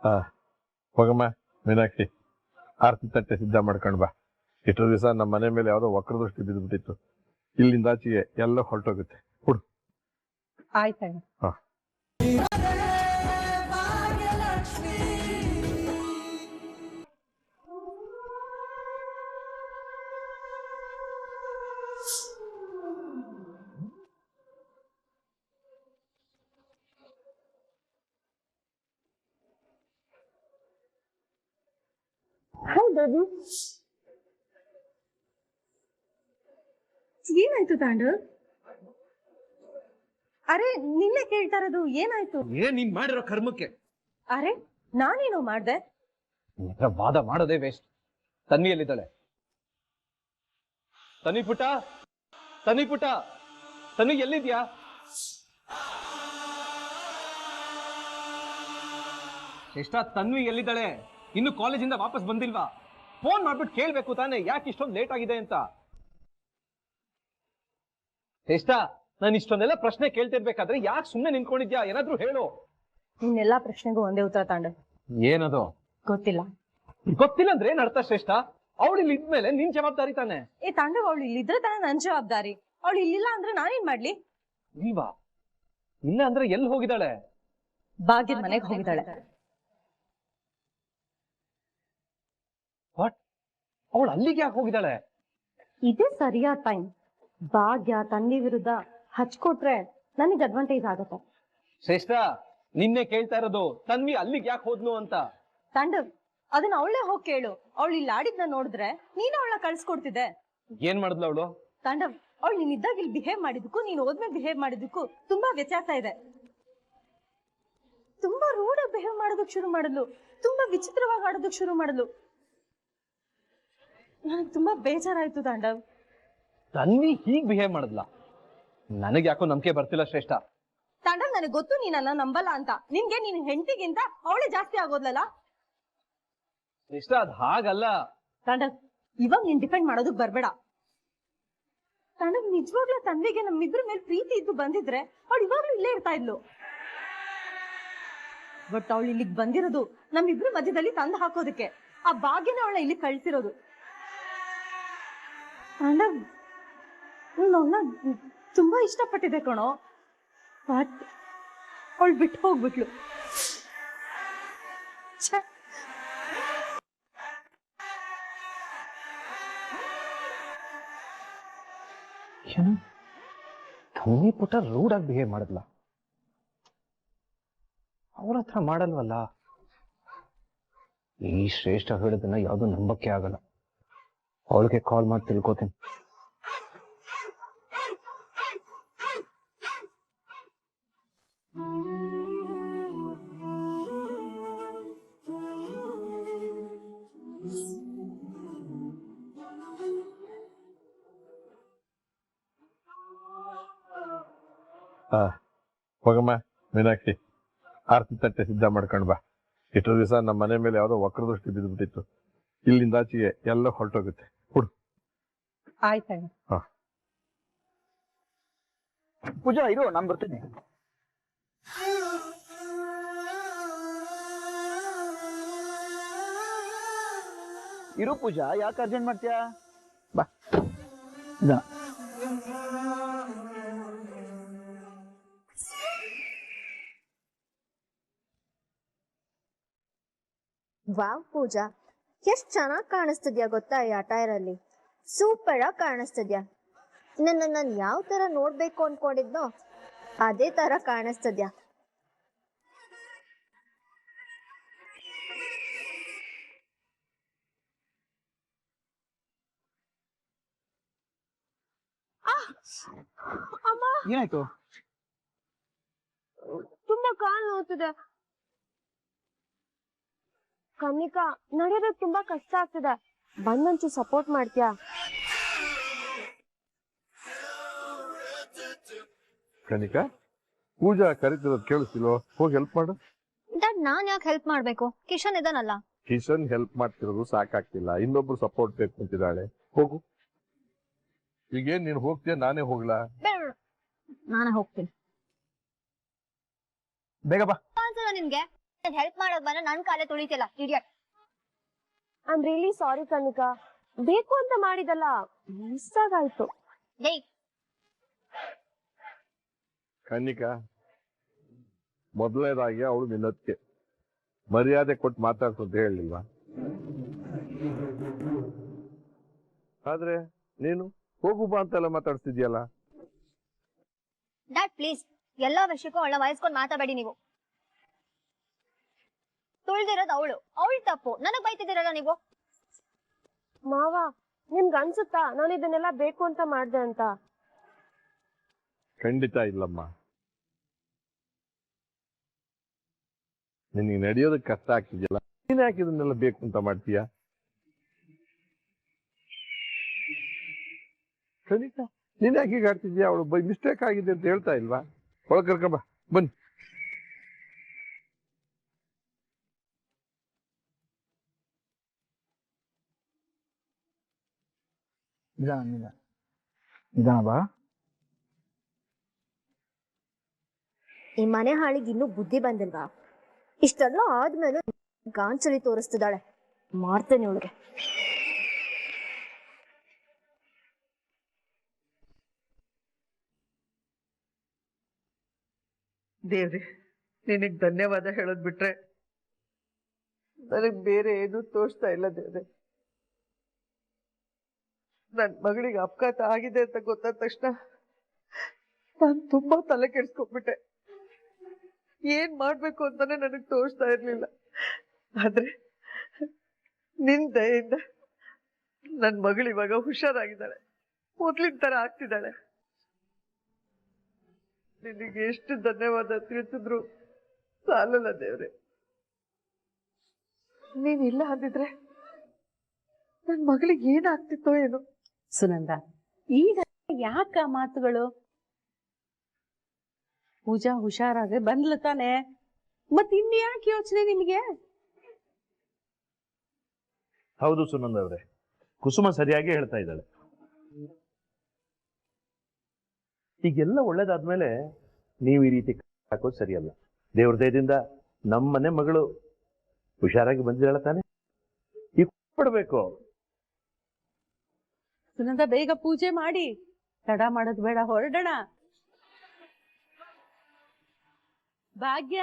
ಹಾ ಹೋಗಮ್ಮ ಮೀನಾಕ್ಷಿ, ಆರತಿ ತಟ್ಟೆ ಸಿದ್ಧ ಮಾಡ್ಕೊಂಡ್ ಬಾ. ಇಷ್ಟು ದಿವಸ ನಮ್ಮ ಮನೆ ಮೇಲೆ ಯಾವುದೋ ವಕ್ರದೃಷ್ಟಿ ಬಿದ್ದುಬಿಟ್ಟಿತ್ತು. ಇಲ್ಲಿಂದ ಆಚೆಗೆ ಎಲ್ಲ ಹೊರಟೋಗುತ್ತೆ. ಹುಡು. ಆಯ್ತಣ್ಣ. ಹಾ ಹಾಯ್ ಬೇಬಿ. ಏನಾಯ್ತು ತಾಂಡು? ಅರೆ ನಿನ್ನೆ ಕೇಳ್ತಾ ಇರೋದು ಏನಾಯ್ತು? ನೀನ್ ಮಾಡಿರೋ ಕರ್ಮಕ್ಕೆ. ಅರೆ ನಾನೇನೋ ಮಾಡ್ದೆ? ವಾದ ಮಾಡೋದೇ ವೇಸ್ಟ್. ತನ್ವಿ ಎಲ್ಲಿದ್ದಾಳೆ? ತನ್ವಿ ಪುಟ್ಟ, ತನ್ವಿ ಪುಟ್ಟ, ತನ್ವಿ ಎಲ್ಲಿದ್ಯಾ? ಎಷ್ಟ ತನ್ವಿ ಎಲ್ಲಿದ್ದಾಳೆ? ಇನ್ನು ಕಾಲೇಜಿಂದ ವಾಪಸ್ ಬಂದಿಲ್ವಾ? ಫೋನ್ ಮಾಡ್ಬಿಟ್ಟು ಕೇಳ್ಬೇಕು ತಾನೆ ಯಾಕೆ ಇಷ್ಟೊಂದು ಲೇಟ್ ಆಗಿದೆ ಅಂತ. ಎಷ್ಟ ನಾನು ಇಷ್ಟೊಂದೆಲ್ಲ ಪ್ರಶ್ನೆ ಕೇಳ್ತಿರ್ಬೇಕಾದ್ರೆ ಯಾಕೆ ಸುಮ್ಮನೆ ನಿಂತ್ಕೊಂಡಿದ್ಯಾ? ಏನಾದ್ರೂ ಹೇಳು. ನಿನ್ನೆಲ್ಲಾ ಪ್ರಶ್ನೆಗೂ ಒಂದೇ ಉತ್ತರ ತಾಂಡು. ಏನದು? ಗೊತ್ತಿಲ್ಲ. ಗೊತ್ತಿಲ್ಲ ಅಂದ್ರೆ ಏನ್ ಅರ್ಥ ಶ್ರೇಷ್ಠ? ಅವಳು ಇಲ್ಲಿ ಇದ್ಮೇಲೆ ನಿನ್ ಜವಾಬ್ದಾರಿ ತಾನೆ. ಏ ತಾಂಡು, ಅವಳು ಇಲ್ಲಿದ್ರೆ ತಾನೇ ನನ್ ಜವಾಬ್ದಾರಿ. ಅವಳು ಇಲ್ಲಿಲ್ಲ ಅಂದ್ರೆ ನಾನೇನ್ ಮಾಡ್ಲಿ? ಇಲ್ವಾ? ಇಲ್ಲ ಅಂದ್ರೆ ಎಲ್ಲಿ ಹೋಗಿದ್ದಾಳೆ? ಭಾಗ್ಯದ ಮನೆಗೆ ಹೋಗಿದ್ದಾಳೆ. ವಾಟ್? ಅವಳು ಅಲ್ಲಿಗೆ ಯಾಕೆ ಹೋಗಿದ್ದಾಳೆ? ಇದೇ ಸರಿಯಾದ ಟೈಮ್. ಭಾಗ್ಯ ತನ್ವಿ ವಿರುದ್ಧ ಹಚ್ಕೊಟ್ರೆ ನನಗೆ ಅಡ್ವಾಂಟೇಜ್ ಆಗತ್ತೆ. ಶ್ರೇಷ್ಠ, ನಿನ್ನೆ ಕೇಳ್ತಾ ಇರೋದು ತನ್ವಿ ಅಲ್ಲಿಗೆ ಯಾಕೆ ಹೋದ್ಲು ಅಂತ. ತಾಂಡವ್, ಅದನ್ನ ಅವಳೇ ಹೋಗಿ ಕೇಳು. ಅವಳು ಇಲ್ಲಿ ಆಡಿದ್ನ ನೋಡಿದ್ರೆ ನೀನು ಅವಳನ್ನ ಕಳ್ಸ್ಕೊಡ್ತಿದ್ದೆ. ಏನ್ ಮಾಡಿದ್ಲು ಅವಳು? ತಾಂಡವ್, ಅವಳು ನೀನಿದ್ದಾಗ ಇಲ್ಲಿ ಬಿಹೇವ್ ಮಾಡಿದಕ್ಕೂ ನೀನು ಹೋದ್ಮೇಲೆ ಬಿಹೇವ್ ಮಾಡಿದಕ್ಕೂ ತುಂಬಾ ವ್ಯತ್ಯಾಸ ಇದೆ. ತುಂಬಾ ರೂಡ್ ಆಗಿ ಬಿಹೇವ್ ಮಾಡೋದಕ್ ಶುರು ಮಾಡಿದ್ಲು. ತುಂಬಾ ವಿಚಿತ್ರವಾಗಿ ಆಡೋದಕ್ ಶುರು ಮಾಡಿದ್ಲು. ನನಗೆ ತುಂಬಾ ಬೇಜಾರಾಯ್ತು ತಾಂಡವ್. ತನ್ವಿ ಹೀಗ್ ಬಿಹೇವ್ ಮಾಡಿದ್ಲ? ನನಗೆ ಯಾಕೋ ನಂಬಿಕೆ ಬರ್ತಿಲ್ಲ ಶ್ರೇಷ್ಠ. ತಾಂಡವ್, ನನಗೆ ಗೊತ್ತು ನೀನನ್ನ ನಂಬಲ್ಲ ಅಂತ. ನಿನ್ಗೆ ನಿನ್ ಹೆಂಡತಿಗಿಂತ ಅವಳೇ ಜಾಸ್ತಿ ಆಗೋದ್ಲಲ್ಲ. ಶ್ರೇಷ್ಠ, ಅದ್ ಹಾಗಲ್ಲ. ತಾಂಡವ್, ಇವಾಗ ನೀನ್ ಡಿಪೆಂಡ್ ಮಾಡೋದಕ್ ಬರ್ಬೇಡ. ತಾಂಡವ್, ನಿಜವಾಗ್ಲೂ ತನ್ವಿಗೆ ನಮ್ಮಿಬ್ರ ಮೇಲೆ ಪ್ರೀತಿ ಇದ್ದು ಬಂದಿದ್ರೆ ಅವಳು ಇವಾಗ್ಲೂ ಇಲ್ಲೇ ಇರ್ತಾ ಇದ್ಲು. ಬಟ್ ಅವಳು ಇಲ್ಲಿಗೆ ಬಂದಿರೋದು ನಮ್ಮಿಬ್ರು ಮಧ್ಯದಲ್ಲಿ ತಂದು ಹಾಕೋದಕ್ಕೆ. ಆ ಭಾಗ್ಯನ ಅವಳ ಇಲ್ಲಿ ಕಳ್ಸಿರೋದು. ತಾಂಡವ್, ಅವಳನ್ನ ತುಂಬಾ ಇಷ್ಟಪಟ್ಟಿದೆ ಕಣೋ. ಬಟ್ ಅವಳು ಬಿಟ್ಟು ಹೋಗ್ಬಿಟ್ಲು. ತನ್ವಿ ಪುಟ್ಟ ರೂಡ್ ಆಗಿ ಬಿಹೇವ್ ಮಾಡಿದ್ಲ? ಅವ್ರ ಹತ್ರ ಮಾಡಲ್ವಲ್ಲ. ಈ ಶ್ರೇಷ್ಠ ಹೇಳೋದನ್ನ ಯಾವ್ದು ನಂಬಕ್ಕೆ ಆಗಲ್ಲ. ಅವಳಿಗೆ ಕಾಲ್ ಮಾಡಿ ತಿಳ್ಕೊತೀನಿ. ಹಾ ಹೋಗಮ್ಮ ಮೀನಾಕ್ಷಿ, ಆರತಿ ತಟ್ಟೆ ಸಿದ್ಧ ಮಾಡ್ಕೊಂಡ್ ಬಾ. ಇಷ್ಟು ದಿವಸ ನಮ್ಮ ಮನೆ ಮೇಲೆ ಯಾವುದೋ ವಕ್ರದೃಷ್ಟಿ ಬಿದ್ದುಬಿಟ್ಟಿತ್ತು. ಇಲ್ಲಿಂದ ಆಚೆಗೆ ಎಲ್ಲ ಹೊರಟೋಗುತ್ತೆ. ಹುಡು. ಆಯ್ತಣ್ಣ. ಹಾ ಪೂಜಾ ಇರು, ನಾನು ಬರ್ತೀನಿ. ಇರು ಪೂಜಾ, ಯಾಕೆ ಅರ್ಜೆಂಟ್ ಮಾಡ್ತೀಯಾ? ಬಾ. ವಾವ್ ಪೂಜಾ, ಎಷ್ಟ್ ಚೆನ್ನಾಗ್ ಕಾಣಿಸ್ತಿದ್ಯಾ ಗೊತ್ತಾ ಈ ಅಟೈರ್ ಅಲ್ಲಿ. ಸೂಪರ್ ಆಗಿ ಕಾಣಿಸ್ತಿದ್ಯಾ. ನಾನು ಯಾವ ತರ ನೋಡ್ಬೇಕು ಅನ್ಕೊಂಡಿದ್ನೋ ಅದೇ ತರ ಕಾಣಿಸ್ತಿದ್ಯಾ. ಏನಾಯ್ತು? ತುಂಬಾ ಕಾಲ್ ನೋವ್ತಿದೆ. ಕನ್ನಿಕಾ, ನಡೆಯೋದಕ್ಕೆ ತುಂಬಾ ಕಷ್ಟ ಆಗ್ತಿದೆ. ಬಂದಂಚು ಸಪೋರ್ಟ್ ಮಾಡ್ತೀಯಾ? ಕನಿಕಾ, ಪೂಜಾ ಕರಿತಿರೋದು ಕೇಳಿಸ್ತಿಲ್ವೋ? ಹೋಗಿ ಹೆಲ್ಪ್ ಮಾಡು. ದಡ್ ನಾನ್ ಯಾಕೆ ಹೆಲ್ಪ್ ಮಾಡ್ಬೇಕು? ಕಿಶನ್ ಇದಾನಲ್ಲ. ಕಿಶನ್ ಹೆಲ್ಪ್ ಮಾಡ್ತಿರೋದು ಸಾಕಾಗ್ತಿಲ್ಲ, ಇನ್ನೊಬ್ರು ಸಪೋರ್ಟ್ ಬೇಕು ಅಂತಿದ್ದಾಳೆ. ಹೋಗು. ಈಗೇನ್ ನೀನು ಹೋಗ್ತೀಯ, ನಾನೇ ಹೋಗ್ಲಾ? ನಾನೇ ಹೋಗ್ತೀನಿ. ಬೇಗ ಬಾ. ನಿನ್ಗೆ ಹೆಲ್ಪ್ ಮಾಡೋದ್ ಬಂದ್ರೆ ನನ್ ಕಾಲೇ ತುಳಿತಿಲ್ಲ idiot. I am really sorry Kanika, ಬೇಕು ಅಂತ ಮಾಡಿದಲ್ಲ, ಮಿಸ್ ಆಗಾಯ್ತು. ಡೇಯ್ ಕನ್ನಿಕಾ, ಮೊದಲನೇದಾಗಿ ಅವಳು ನಿನ್ನದಕ್ಕೆ ಮರ್ಯಾದೆ ಕೊಟ್ಟು ಮಾತಾಡ್ಸು ಅಂತ ಹೇಳಿಲ್ವಾ? ಆದ್ರೆ ನೀನು ಹೋಗು ಬಾ ಅಂತೆಲ್ಲ ಮಾತಾಡ್ತಿದ್ಯಲ್ಲ. ಡ್ಯಾಡ್ ಪ್ಲೀಸ್, ಎಲ್ಲಾ ವಿಷಯಕ್ಕೂ ಅವಳ ವಯಸ್ಕೊಂಡ್ ಮಾತಾಡಬೇಡಿ ನೀವು. ತುಳ್ದಿರೋದು ಅವಳು ತಪ್ಪು, ನನಗ್ ಬೈತಿದ್ದೀರಲ್ಲ ನೀವು. ಮಾವ, ನಿಮ್ಗೆ ಅನ್ಸುತ್ತಾ ನಾನು ಇದನ್ನೆಲ್ಲ ಬೇಕು ಅಂತ ಮಾಡ್ದೆ ಅಂತ? ಖಂಡಿತ ಇಲ್ಲಮ್ಮ. ನಿನಗೆ ನಡೆಯೋದಕ್ಕೆ ಕಷ್ಟ ಆಗ್ತಿದ್ಯಲ್ಲ, ನೀನ್ ಯಾಕೆ ಇದನ್ನೆಲ್ಲ ಬೇಕು ಅಂತ ಮಾಡ್ತೀಯ? ಖಂಡಿತ ನೀನ್ ಯಾಕೆ ಹೀಗೆ ಆಡ್ತಿದ್ಯಾ? ಅವಳು ಬೈ ಮಿಸ್ಟೇಕ್ ಆಗಿದೆ ಅಂತ ಹೇಳ್ತಾ ಇಲ್ವಾ? ಒಳಗೆ ಕರ್ಕೊಂಬ, ಬನ್ನಿ. ನಿಧಾನ ಬಾ. ಈ ಮನೆ ಹಾಳಿಗೆ ಇನ್ನೂ ಬುದ್ಧಿ ಬಂದಿಲ್ವಾ? ಇಷ್ಟೆಲ್ಲ ಆದ್ಮೇಲೆ ಗಾಂಚಲಿ ತೋರಿಸ್ತಿದ್ದಾಳೆ. ಮಾಡ್ತೇನೆ ಇವಳಿಗೆ. ದೇವ್ರೆ, ನಿನಗ್ ಧನ್ಯವಾದ ಹೇಳೋದ್ ಬಿಟ್ರೆ ನನಗ್ ಬೇರೆ ಏನು ತೋಚ್ತಾ ಇಲ್ಲ ದೇವ್ರೆ. ನನ್ ಮಗಳಿಗೆ ಅಪಘಾತ ಆಗಿದೆ ಅಂತ ಗೊತ್ತಾದ ತಕ್ಷಣ ನಾನ್ ತುಂಬಾ ತಲೆ ಕೆಡ್ಸ್ಕೊಂಡ್ಬಿಟ್ಟೆ. ಏನ್ ಮಾಡ್ಬೇಕು ಅಂತಾನೆ ನನಗ್ ತೋಚ್ತಾ ಇರ್ಲಿಲ್ಲ. ಆದ್ರೆ ನಿನ್ ದಯೆಯಿಂದ ನನ್ ಮಗಳು ಇವಾಗ ಹುಷಾರಾಗಿದ್ದಾಳೆ, ಮೊದ್ಲಿನ ತರ ಆಗ್ತಿದ್ದಾಳೆ. ನಿನಗೆ ಎಷ್ಟು ಧನ್ಯವಾದ ತಿಳಿಸಿದ್ರು ಸಾಲಲ್ಲ ದೇವ್ರೆ. ನೀನಿಲ್ಲ ಅಂದಿದ್ರೆ ನನ್ ಮಗಳಿಗೆ ಏನಾಗ್ತಿತ್ತೋ ಏನೋ. ಸುನಂದ, ಈಗ ಯಾಕ ಮಾತುಗಳು? ಪೂಜಾ ಹುಷಾರಾಗೆ ಬಂದ್ಲ ತಾನೆ, ಮತ್ ಇನ್ಯಾಕೆ ಯೋಚನೆ ನಿಮಗೆ? ಹೌದು ಸುನಂದ ಅವರೇ, ಕುಸುಮ ಸರಿಯಾಗಿ ಹೇಳ್ತಾ ಇದ್ದಾಳೆ. ಈಗೆಲ್ಲ ಒಳ್ಳೇದಾದ್ಮೇಲೆ ನೀವು ಈ ರೀತಿ ಹಾಕೋದು ಸರಿಯಲ್ಲ. ದೇವ್ರ ದಯದಿಂದ ನಮ್ಮನೆ ಮಗಳು ಹುಷಾರಾಗಿ ಬಂದಿದ್ದಾಳೆ ತಾನೆ, ಈಗ ಪಡ್ಬೇಕು. ಸುನಂದ, ಬೇಗ ಪೂಜೆ ಮಾಡಿ, ತಡ ಮಾಡೋದ್ ಬೇಡ, ಹೊರಡೋಣ. ಭಾಗ್ಯ,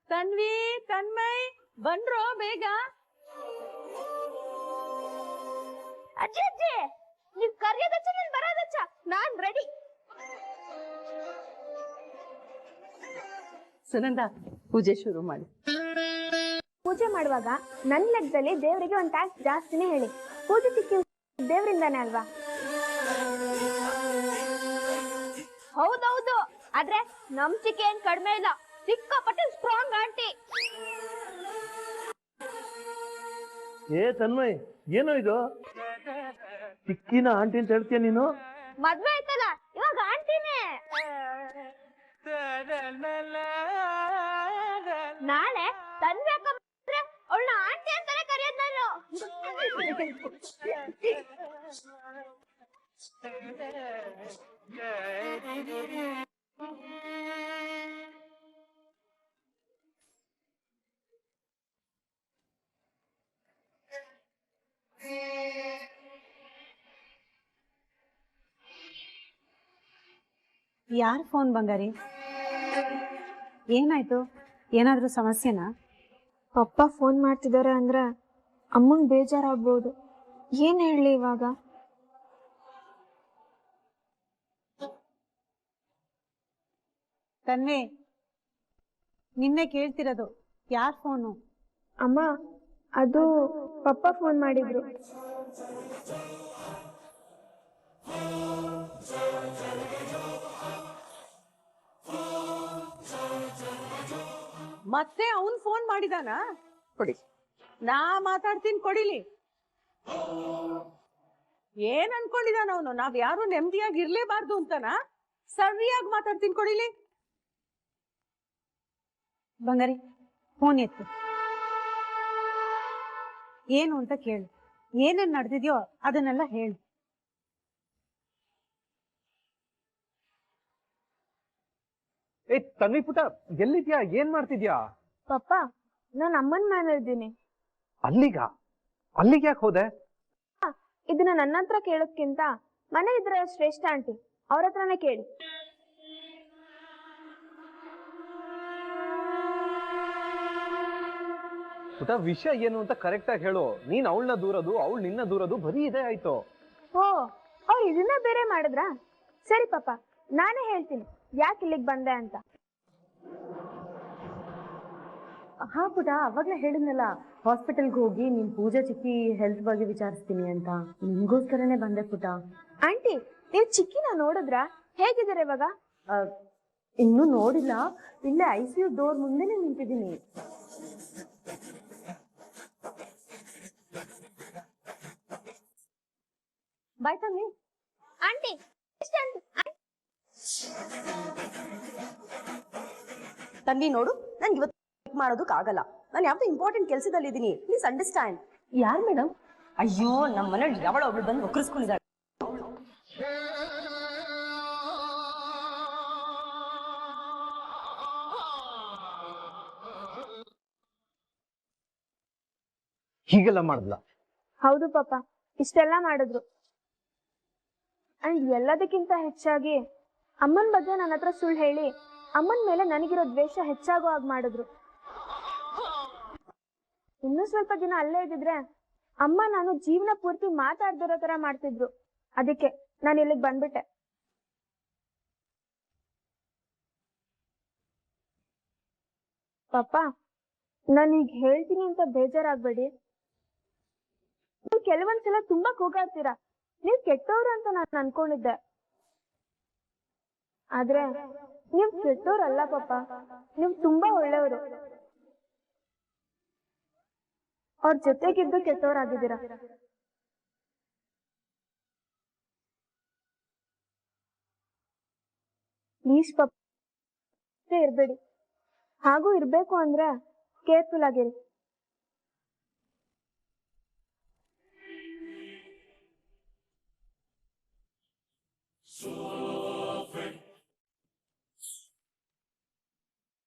ತನ್ವಿ, ತನ್ಮಯ್ ಬಂದ್ರೋ ಬೇಗ. ಅಜ್ಜಿ ಅಜ್ಜಿ, ನೀವ್ ಕರೆಯೋದಚ್ಚ ನೀನ್ ಬರೋದಚ್ಚ, ನಾನ್ ರೆಡಿ. ಸುನಂದ, ಪೂಜೆ ಶುರು ಮಾಡಿ. ಪೂಜೆ ಮಾಡುವಾಗ ನನ್ ಲೆಕ್ಕದಲ್ಲಿ ದೇವರಿಗೆ ಒಂದ್ ಟ್ಯಾಕ್ಸ್ ಜಾಸ್ತಿನೇ ಹೇಳಿ. ಪೂಜೆ ಸಿಕ್ಕಿ ದೇವರಿಂದಾನೆ ಅಲ್ವಾ? ಹೌದೌದು, ಆದ್ರೆ ನಂಬಿಕೆ ಏನ್ ಕಡಿಮೆ ಇಲ್ಲ, ಸಿಕ್ಕಾಪಟ್ಟೆ ಸ್ಟ್ರಾಂಗ್ ಆಂಟಿ. ಏ ತನ್ಮಯ್, ಏನೋ ಇದು ಚಿಕ್ಕಿನ ಆಂಟಿ ಅಂತ ಹೇಳ್ತೀಯ ನೀನು? ಮದ್ವೆ ಆಯ್ತಲ್ಲ, ಇವಾಗ ಆಂಟಿನೇ. ನಾಳೆ ತನ್ವಿ ಅಕ್ಕ ಬಂದ್ರೆ ಅವಳನ್ನ ಆಂಟಿ ಅಂತಾನೆ ಕರೆಯೋದ್ ನಾನು. ಯಾರ್ ಫೋನ್ ಬಂಗಾರಿ? ಏನಾಯ್ತು? ಏನಾದ್ರೂ ಸಮಸ್ಯೆನಾ? ಪಪ್ಪ ಫೋನ್ ಮಾಡ್ತಿದ್ದಾರೆ ಅಂದ್ರೆ ಅಮ್ಮಂಗ್ ಬೇಜಾರಾಗ್ಬೋದು. ಏನ್ ಹೇಳಿ ಇವಾಗ? ತನ್ವಿ, ನಿನ್ನೆ ಕೇಳ್ತಿರೋದು, ಯಾರ್ ಫೋನು? ಅಮ್ಮ, ಅದು ಪಪ್ಪ ಫೋನ್ ಮಾಡಿದ್ರು. ಮತ್ತೆ ಅವನ್ ಫೋನ್ ಮಾಡಿದಾನ? ಕೊಡಿ. ನಾ ಮಾತಾಡ್ತೀನಿ, ಕೊಡಿಲಿ. ಏನ್ ಅನ್ಕೊಂಡಿದಾನ ಅವನು? ನಾವ್ ಯಾರು ನೆಮ್ಮದಿಯಾಗಿ ಇರ್ಲೇಬಾರ್ದು ಅಂತನಾ? ಸರಿಯಾಗಿ ಮಾತಾಡ್ತೀನಿ, ಕೊಡಿಲಿ. ಬಂಗಾರಿ, ಫೋನ್ ಎತ್ತು. ಏನು ಅಂತ ಕೇಳು, ಏನೇನ್ ನಡೆದಿದ್ಯೋ ಅದನ್ನೆಲ್ಲ ಹೇಳು. ಏ ತನ್ವಿ ಪುಟ, ಎಲ್ಲಿದ್ಯಾ? ಏನ್ ಮಾಡ್ತಿದ್ಯಾ? ಪಪ್ಪ ನಾನು ಅಮ್ಮನ ಮನೇಲಿ ಇದ್ದೀನಿ. ಅಲ್ಲಿಗೆ ಯಾಕೆ ಹೋದೆ? ಇದನ್ನ ನನ್ನ ಹತ್ರ ಕೇಳೋದ್ಕಿಂತ ಮನೆ ಇದ್ರೆ ಶ್ರೇಷ್ಠ ಆಂಟಿ, ಅವ್ರ ಹತ್ರನೇ ಕೇಳಿ. ಪುಟ ವಿಷಯ ಏನು ಅಂತ ಕರೆಕ್ಟ್ ಆಗಿ ಹೇಳು. ನೀನ್ ಅವಳನ್ನ ದೂರದು, ಅವಳು ನಿನ್ನ ದೂರದು, ಬರೀ ಇದೇ ಆಯ್ತು. ಓ, ಅವ್ರು ಇದನ್ನ ಬೇರೆ ಮಾಡಿದ್ರಾ? ಸರಿ ಪಾಪ, ನಾನೇ ಹೇಳ್ತೀನಿ ಯಾಕೆ ಇಲ್ಲಿಗೆ ಬಂದೆ ಅಂತ. ಹಾ ಪುಟ, ಅವಾಗ್ಲೇ ಹೇಳಿದ್ನಲ್ಲ ಹಾಸ್ಪಿಟಲ್ಗೆ ಹೋಗಿ ನಿಮ್ ಪೂಜಾ ಚಿಕ್ಕಿ ಹೆಲ್ತ್ ಬಗ್ಗೆ ವಿಚಾರಿಸ್ತೀನಿ ಅಂತ. ನಿಮ್ಗೋಸ್ಕರನೇ ಬಂದೆ ಪುಟ. ಆಂಟಿ, ನೀವು ಚಿಕ್ಕಿನ ನೋಡಿದ್ರಾ? ಹೇಗಿದ್ದಾರೆ ಇವಾಗ? ಇನ್ನೂ ನೋಡಿಲ್ಲ, ಇಲ್ಲೇ ICU ಡೋರ್ ಮುಂದೆನೆ ನಿಂತಿದ್ದೀನಿ. ಬಾಯ್ ತನ್ವಿ. ಆಂಟಿ, ತನ್ವಿ ನೋಡು, ನನ್ಗೆ ಇವತ್ತು ಮಾಡೋದಕ್ಕಾಗಲ್ಲ. ನಾನು ಯಾವ್ದು ಇಂಪಾರ್ಟೆಂಟ್ ಕೆಲಸದಲ್ಲಿದ್ದೀನಿ, ಪ್ಲೀಸ್ ಅಂಡರ್ಸ್ಟ್ಯಾಂಡ್. ಯಾರ್ ಮೇಡಮ್? ಅಯ್ಯೋ, ನಮ್ಮ ಮನೇಲಿ ಯಾವಳ ಒಬ್ಳು ಬಂದು ಒಕ್ಕರಿಸ್ಕೊಂಡಿದ್ದಾಳೆ. ಹೀಗೆಲ್ಲ ಮಾಡ್ದ್ಲ? ಹೌದು ಪಾಪ, ಇಷ್ಟೆಲ್ಲ ಮಾಡಿದ್ರು. ಅಂಡ್ ಎಲ್ಲದಕ್ಕಿಂತ ಹೆಚ್ಚಾಗಿ ಅಮ್ಮನ ಬಗ್ಗೆ ನನ್ನ ಹತ್ರ ಸುಳ್ಳು ಹೇಳಿ ಅಮ್ಮನ ಮೇಲೆ ನನಗಿರೋ ದ್ವೇಷ ಹೆಚ್ಚಾಗೋ ಹಾಗೆ ಮಾಡಿದ್ರು. ಇನ್ನೂ ಸ್ವಲ್ಪ ದಿನ ಅಲ್ಲೇ ಇದ್ದಿದ್ರೆ ಅಮ್ಮ ನಾನು ಜೀವನ ಪೂರ್ತಿ ಮಾತಾಡ್ದಿರೋ ತರ ಮಾಡ್ತಿದ್ರು. ಅದಕ್ಕೆ ನಾನು ಇಲ್ಲಿಗೆ ಬಂದ್ಬಿಟ್ಟೆ. ಪಾಪ, ನಾನೀಗ ಹೇಳ್ತೀನಿ ಅಂತ ಬೇಜಾರಾಗ್ಬೇಡಿ. ನೀವು ಕೆಲವೊಂದ್ಸಲ ತುಂಬಾ ಕೂಗಾಡ್ತೀರಾ. ನೀವ್ ಕೆಟ್ಟವ್ರು ಅಂತ ನಾನು ಅನ್ಕೊಂಡಿದ್ದೆ, ಆದ್ರೆ ನೀವ್ ಕೆಟ್ಟವ್ರಲ್ಲ ಪಾಪ, ನೀವ್ ತುಂಬಾ ಒಳ್ಳೆಯವರು. ಅವ್ರ ಜೊತೆಗಿದ್ದು ಕೆಟ್ಟವ್ರಾಗಿದ್ದೀರಾ. ಪ್ಲೀಸ್ ಪಾಪ ಇರ್ಬೇಡಿ. ಹಾಗೂ ಇರ್ಬೇಕು ಅಂದ್ರೆ ಕೇರ್ಫುಲ್ ಆಗಿರಿ.